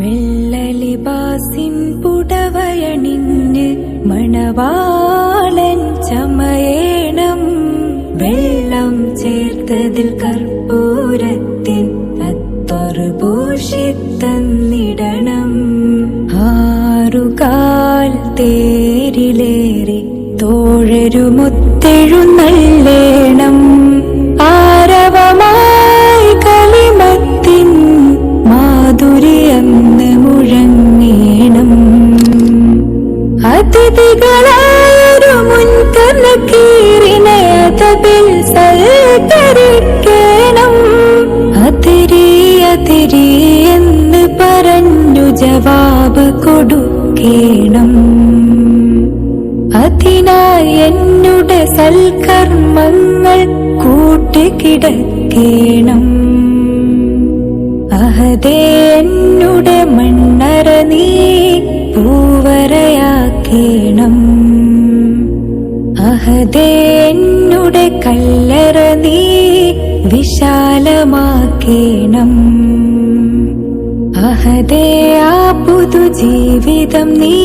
വെള്ളലിബാസിൻ പുടവയണിഞ്ഞ് മണവാളൻ ചമയേണം. വെള്ളം ചേർത്തതിൽ കർപ്പൂരത്തിൻ അത്തൊരു പൂഷിത്തന്നിടണം. ആറുകാൽ തേരിലേറി തോഴരുമൊത്തെഴുന്നള്ളേണം. ആരവമായി കളിമത്തിൻ മാധുര്യന്ന് മുഴങ്ങേണം. അതിഥികളായൊരു മുൻകർണക്കീറിനെ അതബിൽ സൽക്കരിക്കണം. അതിരി അതിരി എന്ന് പറഞ്ഞു ജവാബ് കൊടുക്കേണം. അതിനായി എന്നുടെ സൽക്കർമ്മങ്ങൾ കൂട്ടുകിടക്കേണം. അഹദേ എന്നുടെ മണ്ണറ നീ പൂവരയാക്കേണം. അഹദേ എന്നുടെ കല്ലറ നീ വിശാലമാക്കേണം. അഹദേ ആ പുതുജീവിതം നീ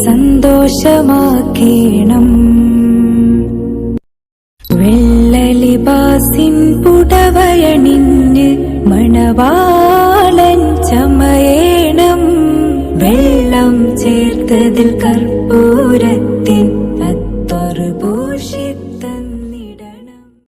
സന്തോഷമാക്കേണം. വെള്ളലിബാസിൻ പുടവയണിഞ്ഞ് മണവാളൻ ചമയേണം. വെള്ളം ചേർത്തതിൽ കർപ്പൂര